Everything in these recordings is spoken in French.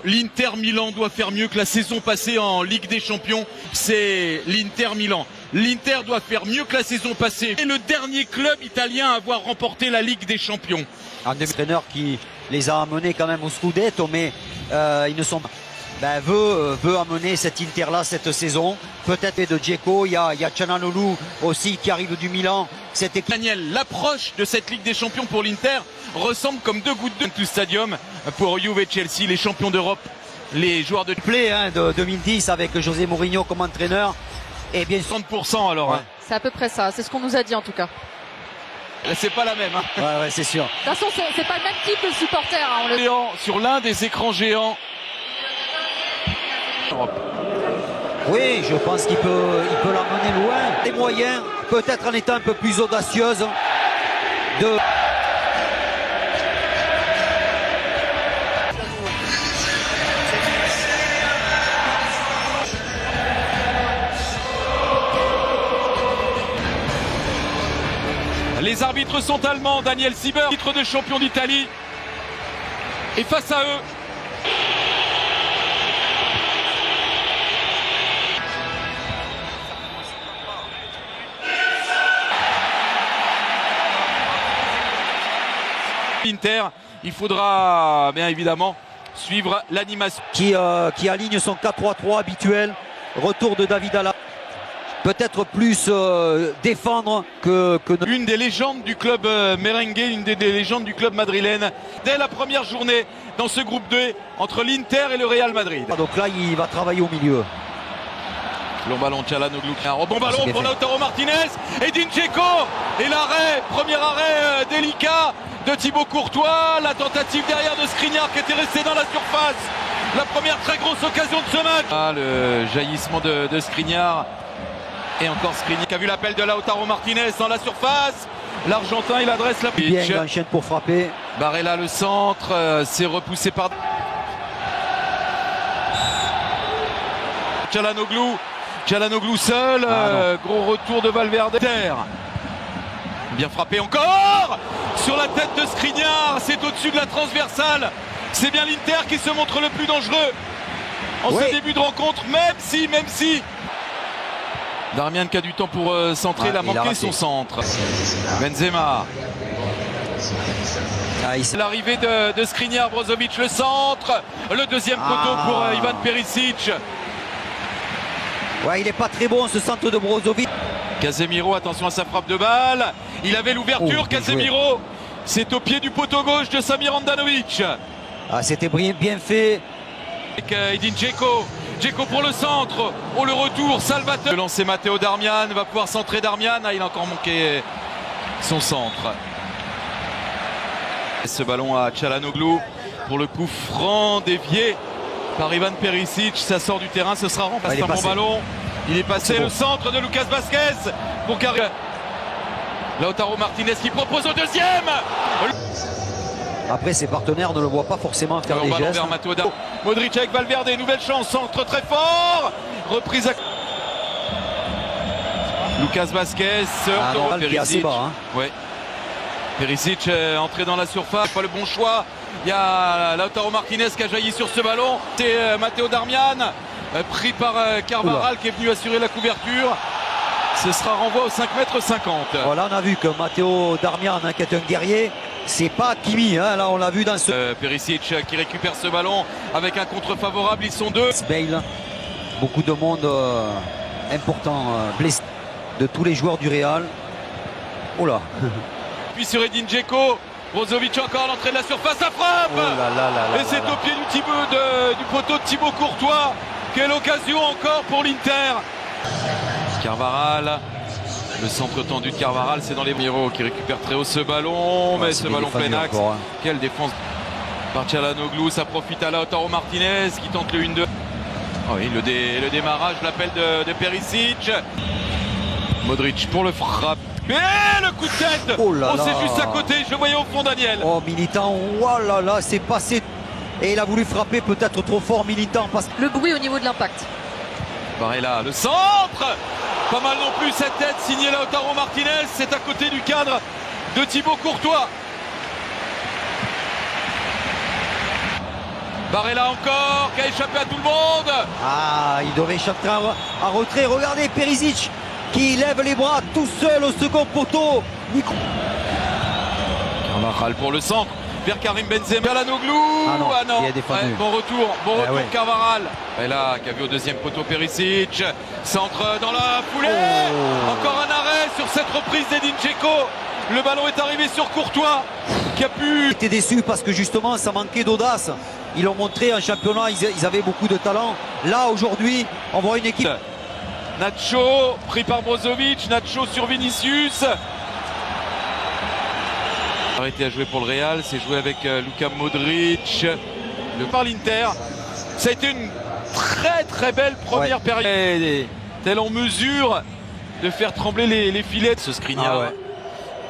L'Inter Milan doit faire mieux que la saison passée en Ligue des Champions. C'est l'Inter Milan. L'Inter doit faire mieux que la saison passée. C'est le dernier club italien à avoir remporté la Ligue des Champions. Un entraîneur qui les a amenés quand même au Scudetto, mais ils ne sont pas. Veut amener cet Inter-là cette saison. Peut-être de Dzeko, il y a Çalhanoğlu aussi qui arrive du Milan. Daniel, l'approche de cette Ligue des Champions pour l'Inter ressemble comme deux gouttes d'eau du stadium pour Juve et Chelsea, les champions d'Europe, les joueurs de play de 2010 avec José Mourinho comme entraîneur. Et bien 30% alors. Ouais. Hein. C'est à peu près ça, c'est ce qu'on nous a dit en tout cas. C'est pas la même. Hein. Ouais, c'est sûr. De toute façon, c'est pas le même type de supporter. Hein, sur l'un des écrans géants. Oui, je pense qu'il peut l'emmener loin. Les moyens, peut-être en étant un peu plus audacieuse. Les arbitres sont allemands. Daniel Sieber, titre de champion d'Italie. Et face à eux, Inter, il faudra bien évidemment suivre l'animation. Qui aligne son 4-3-3 habituel. Retour de David Alaba. Peut-être plus défendre que... Une des légendes du club merengue, une des légendes du club madrilène. Dès la première journée dans ce groupe 2 entre l'Inter et le Real Madrid. Donc là, il va travailler au milieu. Long ballon, Çalhanoğlu. Un bon ballon pour Lautaro Martinez. Edin Dzeko. Et l'arrêt, premier arrêt délicat de Thibaut Courtois. La tentative derrière de Skriniar qui était resté dans la surface. La première très grosse occasion de ce match. Ah, le jaillissement de Skriniar. Et encore Skriniar qui a vu l'appel de Lautaro Martinez dans la surface. L'Argentin, il adresse la pitch. Bien, il enchaîne pour frapper. Barella le centre. C'est repoussé par Çalhanoğlu seul, gros retour de Valverde. Bien frappé encore sur la tête de Skriniar, c'est au-dessus de la transversale. C'est bien l'Inter qui se montre le plus dangereux en ce début de rencontre, même si Darmian qui a du temps pour centrer, il a manqué son centre. Benzema. L'arrivée de Skriniar, Brozovic le centre, le deuxième poteau pour Ivan Perisic. Ouais, il n'est pas très bon ce centre de Brozovic. Casemiro, attention à sa frappe de balle. Il avait l'ouverture, Casemiro. C'est au pied du poteau gauche de Samir Handanovic. Ah, c'était bien fait. Avec Edin Dzeko. Dzeko pour le centre. Oh, le retour, Salvatore. Le lancer Matteo Darmian, va pouvoir centrer Darmian. Ah, il a encore manqué son centre. Et ce ballon à Çalhanoğlu pour le coup franc dévié par Ivan Perisic. Ça sort du terrain, ce sera remplacé par un bon ballon. Il est passé, le centre de Lucas Vazquez pour Carré. Lautaro Martinez qui propose au deuxième. Après, ses partenaires ne le voient pas forcément faire des gestes. Modric avec Valverde, nouvelle chance, centre très fort. Reprise à Lucas Vazquez. Perisic. Ouais. Perisic entré dans la surface, pas le bon choix. Il y a Lautaro Martinez qui a jailli sur ce ballon. C'est Matteo Darmian pris par Carvajal qui est venu assurer la couverture. Ce sera renvoi au 5,50 m. Voilà, on a vu que Matteo Darmian, qui est un guerrier, c'est pas Kimi. Là, on l'a vu dans ce... Perisic qui récupère ce ballon avec un contre favorable. Ils sont deux. Bale, beaucoup de monde important blessé de tous les joueurs du Real. Oh là. Puis sur Edin Dzeko. Brozovic encore à l'entrée de la surface, la frappe. Et c'est au pied du poteau de Thibaut Courtois. Quelle occasion encore pour l'Inter. Carvajal, le centre tendu de Carvajal, c'est dans les Miro qui récupère très haut ce ballon, mais ce ballon plein axe. Quelle défense par Çalhanoğlu, ça profite à Lautaro Martinez qui tente le 1-2. Oh oui, le démarrage, l'appel de Perisic. Modric pour le frappe. Et le coup de tête. Oh là là. C'est juste à côté, je le voyais au fond Daniel. Oh Militant, oh là là, c'est passé. Et il a voulu frapper peut-être trop fort Militant. Le bruit au niveau de l'impact. Barella, le centre. Pas mal non plus cette tête signée Lautaro Martinez. C'est à côté du cadre de Thibaut Courtois. Barella encore, qui a échappé à tout le monde. Ah, il devait échapper en retrait. Regardez Perisic qui lève les bras tout seul au second poteau. Carvajal pour le centre, vers Karim Benzema. Çalhanoğlu. Ah non, il a défendu. Ouais, bon retour, ouais. Carvajal. Et là, qui a vu au deuxième poteau Perisic. Centre dans la foulée. Encore un arrêt sur cette reprise d'Edin Dzeko. Le ballon est arrivé sur Courtois, qui a pu... J'étais déçu parce que justement ça manquait d'audace. Ils l'ont montré en championnat, ils avaient beaucoup de talent. Là aujourd'hui, on voit une équipe. Nacho pris par Brozovic, Nacho sur Vinicius. Arrêté à jouer pour le Real, c'est joué avec Luka Modric. Par l'Inter, ça a été une très belle première période. Telle en mesure de faire trembler les filets de ce Skriniar.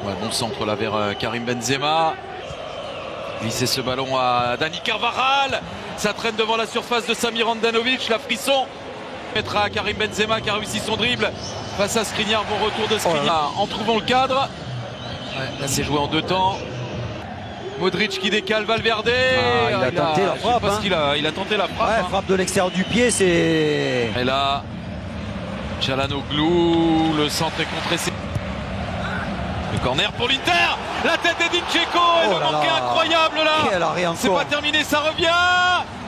Ouais, bon centre là vers Karim Benzema. Glisser ce ballon à Dani Carvajal. Ça traîne devant la surface de Samir Handanovic. La frisson. Mettra à Karim Benzema qui a réussi son dribble face à Skriniar. Bon retour de Skriniar en trouvant le cadre. Ouais, là c'est joué en deux temps. Modric qui décale Valverde. Il a tenté la frappe. Il a tenté la frappe. Ouais, frappe de l'extérieur du pied, c'est... Et là, Çalhanoğlu, le centre est contré. Le corner pour l'Inter. La tête d'Edin Dzeko et le manqué incroyable là. Quel arrêt encore. C'est pas terminé, ça revient.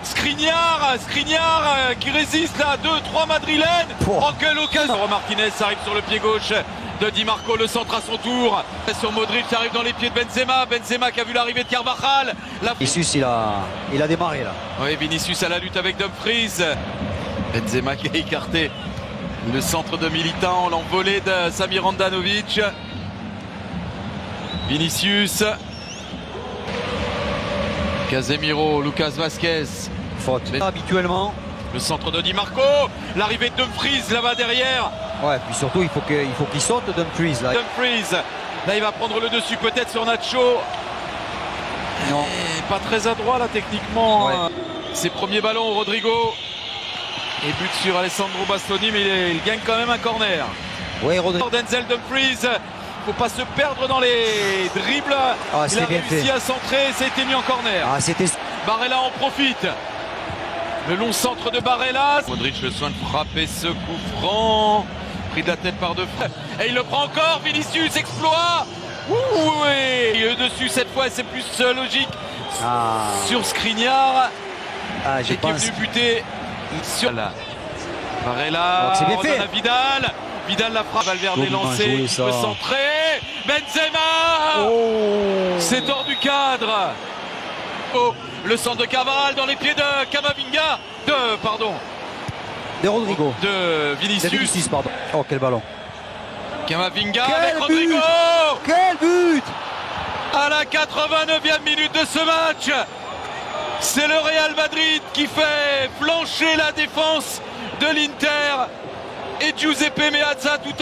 Skriniar qui résiste là, 2-3 madrilènes. Oh, quelle occasion. Martinez arrive sur le pied gauche de Di Marco, le centre à son tour. Sur Modric, ça arrive dans les pieds de Benzema. Benzema qui a vu l'arrivée de Carvajal. Vinicius, il a démarré là. Oui, Vinicius à la lutte avec Dumfries. Benzema qui a écarté le centre de Militant, l'envolée de Samir Handanovic. Vinicius. Casemiro, Lucas Vazquez. Faute. Mais habituellement. Le centre de Di Marco. L'arrivée de Dumfries là-bas derrière. Ouais, puis surtout il faut qu'il saute Dumfries là. Dumfries. Là il va prendre le dessus peut-être sur Nacho. Non. Et pas très adroit là techniquement. Ouais. Ses premiers ballons, Rodrigo. Et but sur Alessandro Bastoni, mais il gagne quand même un corner. Oui, Rodrigo. Denzel Dumfries. Faut pas se perdre dans les dribbles. Il a réussi à centrer, ça a été mis en corner. Barella en profite. Le long centre de Barella. Modric le soin de frapper ce coup franc. Pris de la tête par Defray. Et il le prend encore. Vinicius, exploit. Oui. Et dessus cette fois, c'est plus logique. Sur Skriniar. Qui est venu buter sur la Barella. C'est bien fait. Vidal. Vidal la frappe, Valverde lancé, il peut centrer. Benzema. C'est hors du cadre. Le centre de Carvajal dans les pieds de Camavinga. De Rodrigo. De Vinicius. Pardon. Oh, quel ballon. Camavinga avec Rodrigo. Quel but. À la 89e minute de ce match. C'est le Real Madrid qui fait flancher la défense de l'Inter. Et Giuseppe Meazza tout